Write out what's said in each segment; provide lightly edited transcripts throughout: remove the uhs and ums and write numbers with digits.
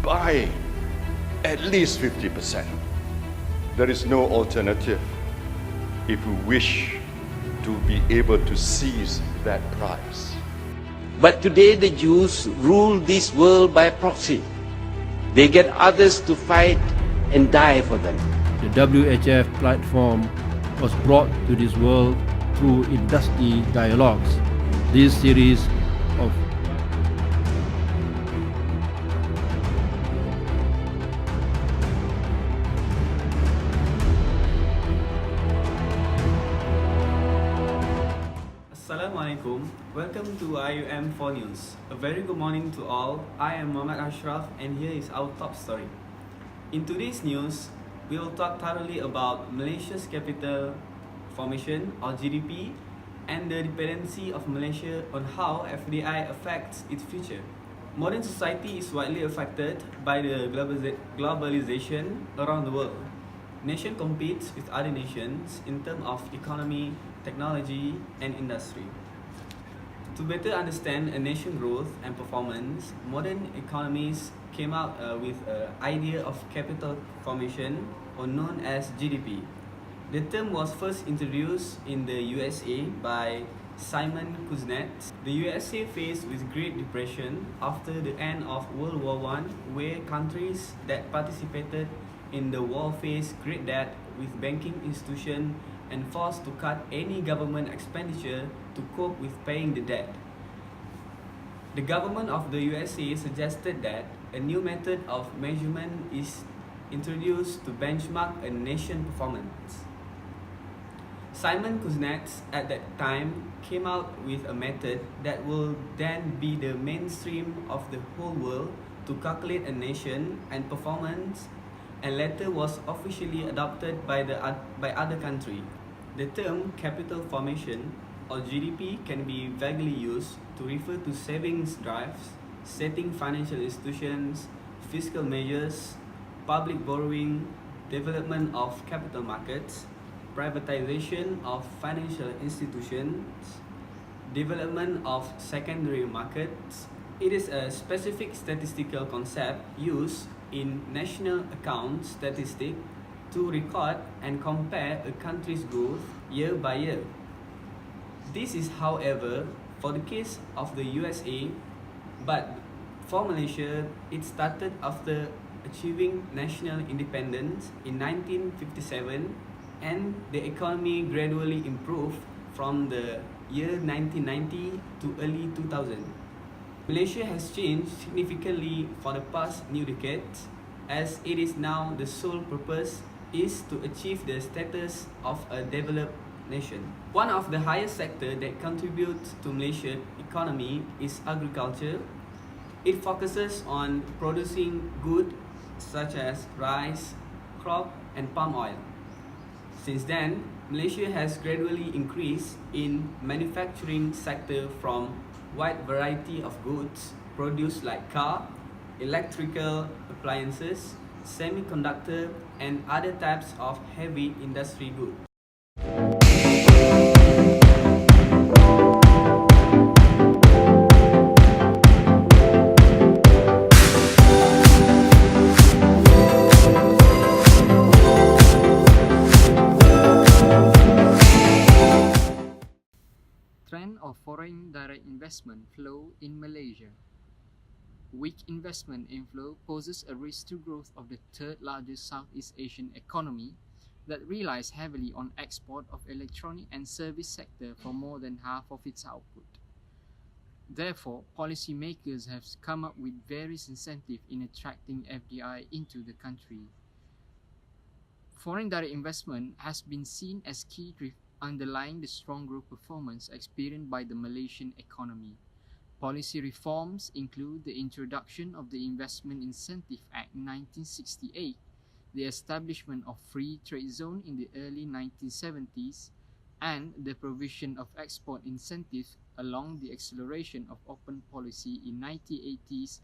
by at least 50%. There is no alternative if we wish to be able to seize that prize. But today the Jews rule this world by proxy. They get others to fight and die for them. The WHF platform was brought to this world through industry dialogues. This series of Assalamualaikum. Welcome to IUM 4 News. A very good morning to all. I am Muhammad Ashraf and here is our top story. In today's news, we will talk thoroughly about Malaysia's capital formation or GDP and the dependency of Malaysia on how FDI affects its future. Modern society is widely affected by the globalization around the world. Nation competes with other nations in terms of economy, technology, and industry. To better understand a nation's growth and performance, modern economies came out with an idea of capital formation, or known as GDP. The term was first introduced in the USA by Simon Kuznets. The USA faced with Great Depression after the end of World War I, where countries that participated in the war faced great debt with banking institutions and forced to cut any government expenditure to cope with paying the debt. The government of the USA suggested that a new method of measurement is introduced to benchmark a nation's performance. Simon Kuznets at that time came out with a method that will then be the mainstream of the whole world to calculate a nation and performance, and later was officially adopted by other countries. The term capital formation or GDP can be vaguely used to refer to savings drives, setting financial institutions, fiscal measures, public borrowing, development of capital markets, privatization of financial institutions, development of secondary markets. It is a specific statistical concept used in national account statistics to record and compare a country's growth year by year. This is, however, for the case of the USA, but for Malaysia, it started after achieving national independence in 1957, and the economy gradually improved from the year 1990 to early 2000. Malaysia has changed significantly for the past new decades, as it is now the sole purpose is to achieve the status of a developed nation. One of the highest sectors that contributes to Malaysia's economy is agriculture. It focuses on producing goods such as rice, crop, and palm oil. Since then, Malaysia has gradually increased in manufacturing sector from wide variety of goods produced like car, electrical appliances, semiconductor, and other types of heavy industry goods. Trend of foreign direct investment flow in Malaysia. Weak investment inflow poses a risk to growth of the third largest Southeast Asian economy that relies heavily on export of electronic and service sector for more than half of its output. Therefore, policymakers have come up with various incentives in attracting FDI into the country. Foreign direct investment has been seen as key underlying the strong growth performance experienced by the Malaysian economy. Policy reforms include the introduction of the Investment Incentive Act 1968, the establishment of free trade zone in the early 1970s, and the provision of export incentives along the acceleration of open policy in 1980s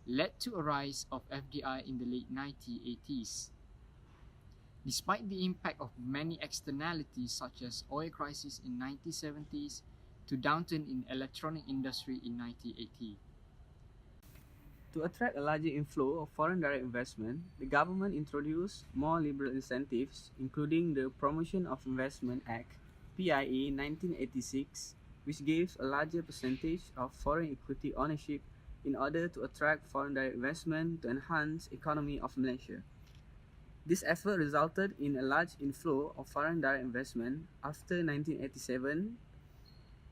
led to a rise of FDI in the late 1980s. Despite the impact of many externalities such as oil crisis in 1970s to downturn in electronic industry in 1980. To attract a larger inflow of foreign direct investment, the government introduced more liberal incentives, including the Promotion of Investment Act (PIA) 1986, which gives a larger percentage of foreign equity ownership in order to attract foreign direct investment to enhance the economy of Malaysia. This effort resulted in a large inflow of foreign direct investment. After 1987,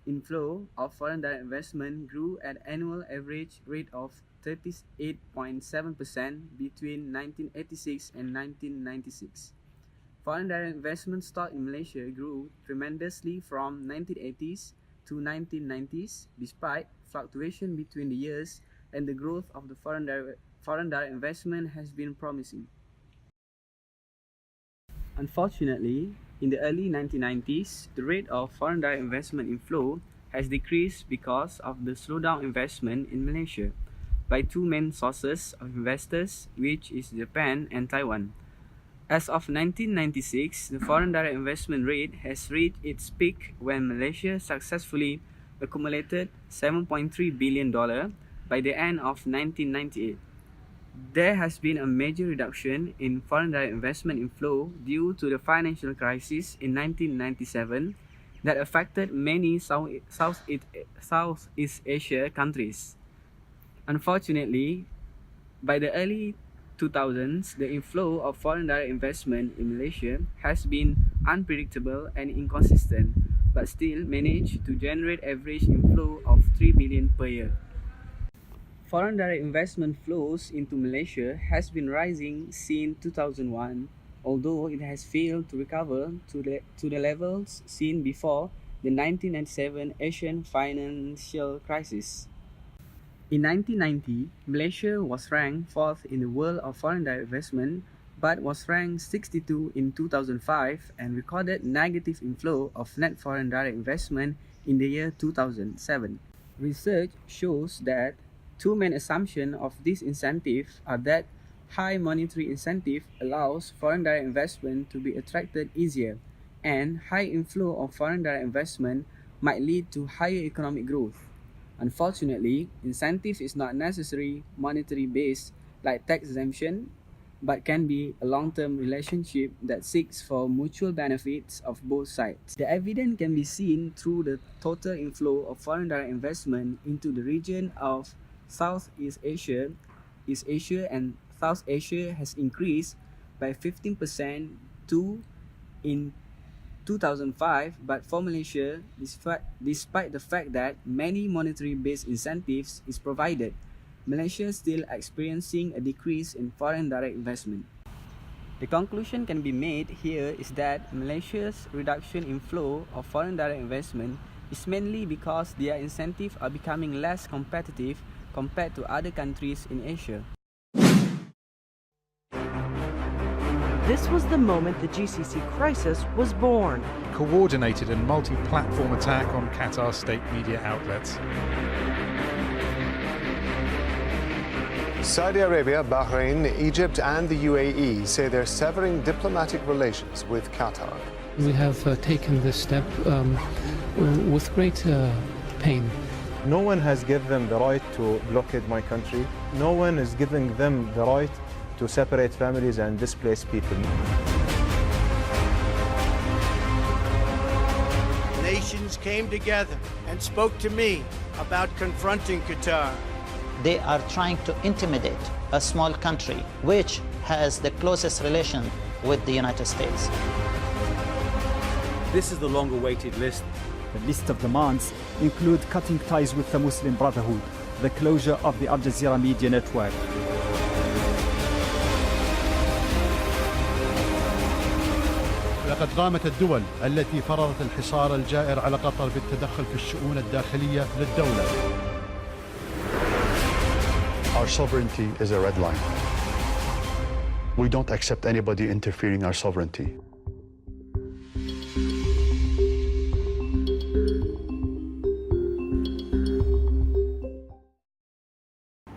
inflow of foreign direct investment grew at annual average rate of 38.7% between 1986 and 1996. Foreign direct investment stock in Malaysia grew tremendously from 1980s to 1990s despite fluctuation between the years, and the growth of the foreign direct investment has been promising. Unfortunately, in the early 1990s, the rate of foreign direct investment inflow has decreased because of the slowdown investment in Malaysia by two main sources of investors, which is Japan and Taiwan. As of 1996, the foreign direct investment rate has reached its peak when Malaysia successfully accumulated $7.3 billion by the end of 1998. There has been a major reduction in foreign direct investment inflow due to the financial crisis in 1997 that affected many Southeast Asia countries. Unfortunately, by the early 2000s, the inflow of foreign direct investment in Malaysia has been unpredictable and inconsistent, but still managed to generate average inflow of 3 billion per year. Foreign direct investment flows into Malaysia has been rising since 2001, although it has failed to recover to the levels seen before the 1997 Asian financial crisis. In 1990, Malaysia was ranked 4th in the world of foreign direct investment, but was ranked 62 in 2005 and recorded negative inflow of net foreign direct investment in the year 2007. Research shows that two main assumptions of this incentive are that high monetary incentive allows foreign direct investment to be attracted easier, and high inflow of foreign direct investment might lead to higher economic growth. Unfortunately, incentive is not necessarily monetary based like tax exemption, but can be a long-term relationship that seeks for mutual benefits of both sides. The evidence can be seen through the total inflow of foreign direct investment into the region of Southeast Asia, East Asia and South Asia has increased by 15% in 2005, but for Malaysia, despite the fact that many monetary-based incentives is provided, Malaysia is still experiencing a decrease in foreign direct investment. The conclusion can be made here is that Malaysia's reduction in flow of foreign direct investment is mainly because their incentives are becoming less competitive compared to other countries in Asia. This was the moment the GCC crisis was born. Coordinated and multi-platform attack on Qatar state media outlets. Saudi Arabia, Bahrain, Egypt and the UAE say they're severing diplomatic relations with Qatar. We have taken this step with great pain. No one has given them the right to blockade my country. No one is giving them the right to separate families and displace people. Nations came together and spoke to me about confronting Qatar. They are trying to intimidate a small country which has the closest relation with the United States. This is the long-awaited list. The list of demands include cutting ties with the Muslim Brotherhood, the closure of the Al Jazeera media network. لقد قامت الدول التي فرضت الحصار الجائر على قطر بالتدخل في الشؤون الداخلية للدولة. Our sovereignty is a red line. We don't accept anybody interfering our sovereignty.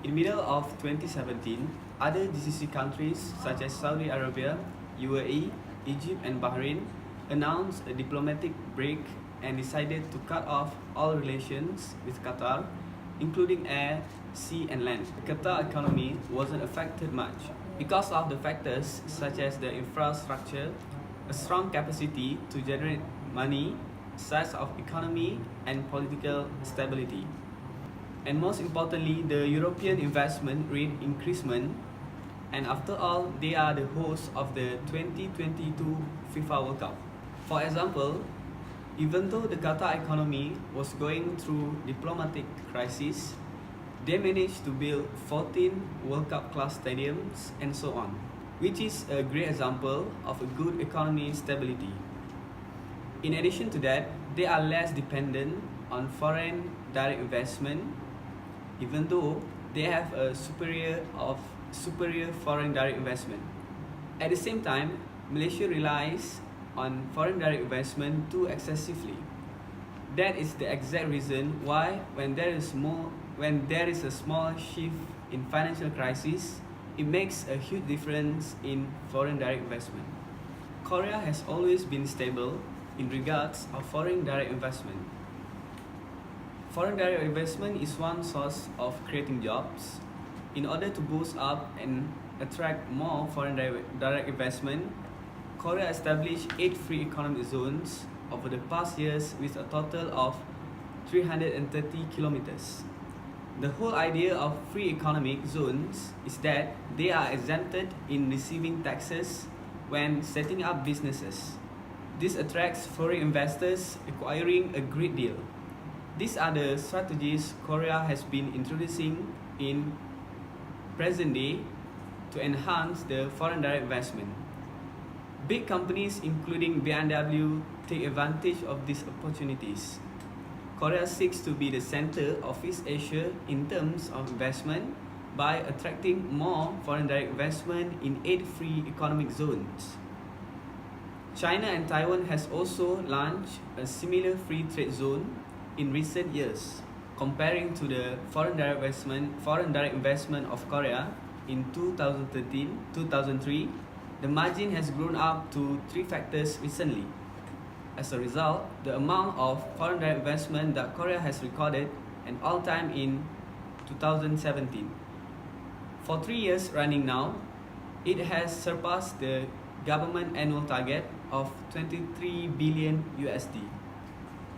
In the middle of 2017, other GCC countries such as Saudi Arabia, UAE, Egypt and Bahrain announced a diplomatic break and decided to cut off all relations with Qatar including air, sea and land. The Qatar economy wasn't affected much because of the factors such as the infrastructure, a strong capacity to generate money, size of economy and political stability. And most importantly, the European investment rate increasement, and after all, they are the hosts of the 2022 FIFA World Cup. For example, even though the Qatar economy was going through diplomatic crisis, they managed to build 14 World Cup class stadiums and so on, which is a great example of a good economy stability. In addition to that, they are less dependent on foreign direct investment, even though they have a superior foreign direct investment. At the same time, Malaysia relies on foreign direct investment too excessively. That is the exact reason why when there is a small shift in financial crisis, it makes a huge difference in foreign direct investment. Korea has always been stable in regards of foreign direct investment. Foreign direct investment is one source of creating jobs. In order to boost up and attract more foreign direct investment, Korea established 8 free economic zones over the past years with a total of 330 kilometers. The whole idea of free economic zones is that they are exempted in receiving taxes when setting up businesses. This attracts foreign investors acquiring a great deal. These are the strategies Korea has been introducing in present day to enhance the foreign direct investment. Big companies including BMW take advantage of these opportunities. Korea seeks to be the center of East Asia in terms of investment by attracting more foreign direct investment in 8 free economic zones. China and Taiwan has also launched a similar free trade zone in recent years. Comparing to the foreign direct investment of Korea in 2003, the margin has grown up to 3 factors recently. As a result, the amount of foreign direct investment that Korea has recorded an all-time in 2017. For 3 years running now, it has surpassed the government annual target of 23 billion USD.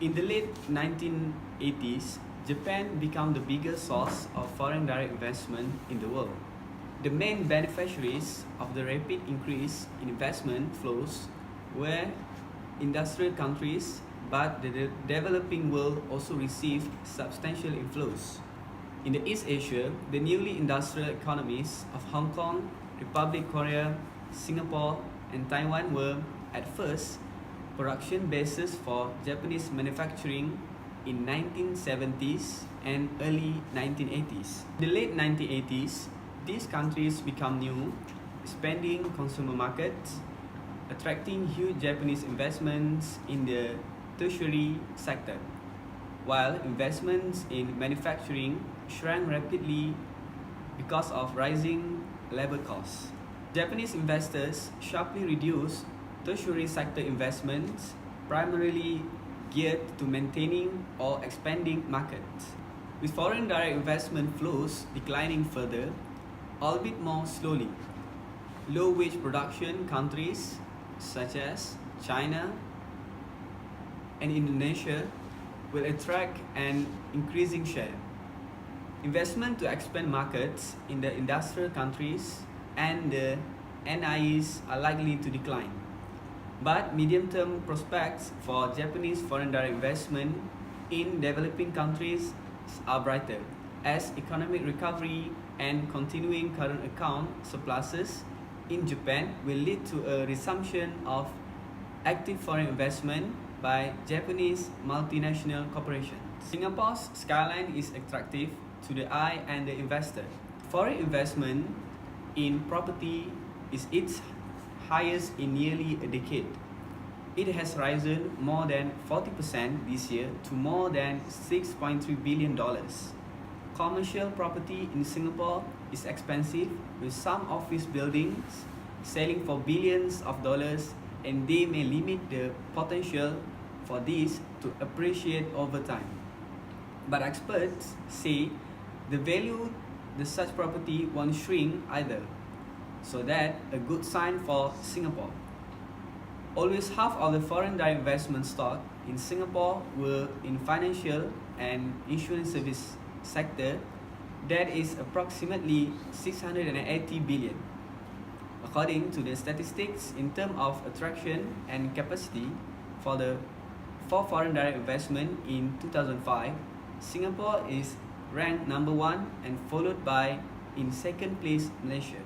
In the late 1980s, Japan became the biggest source of foreign direct investment in the world. The main beneficiaries of the rapid increase in investment flows were industrial countries, but the developing world also received substantial inflows. In the East Asia, the newly industrial economies of Hong Kong, Republic Korea, Singapore, and Taiwan were, at first, production bases for Japanese manufacturing in 1970s and early 1980s. In the late 1980s, these countries become new, expanding consumer markets, attracting huge Japanese investments in the tertiary sector, while investments in manufacturing shrank rapidly because of rising labor costs. Japanese investors sharply reduced tertiary sector investments, primarily geared to maintaining or expanding markets. With foreign direct investment flows declining further, albeit more slowly, low-wage production countries such as China and Indonesia will attract an increasing share. Investment to expand markets in the industrial countries and the NIEs are likely to decline. But medium-term prospects for Japanese foreign direct investment in developing countries are brighter, as economic recovery and continuing current account surpluses in Japan will lead to a resumption of active foreign investment by Japanese multinational corporations. Singapore's skyline is attractive to the eye and the investor. Foreign investment in property is its highest in nearly a decade. It has risen more than 40% this year to more than $6.3 billion. Commercial property in Singapore is expensive, with some office buildings selling for billions of dollars, and they may limit the potential for this to appreciate over time. But experts say the value of such property won't shrink either, so that a good sign for Singapore. Always half of the foreign direct investment stock in Singapore were in financial and insurance service sector, that is approximately 680 billion. According to the statistics in terms of attraction and capacity for foreign direct investment in 2005, Singapore is ranked number 1 and followed by in second place Malaysia.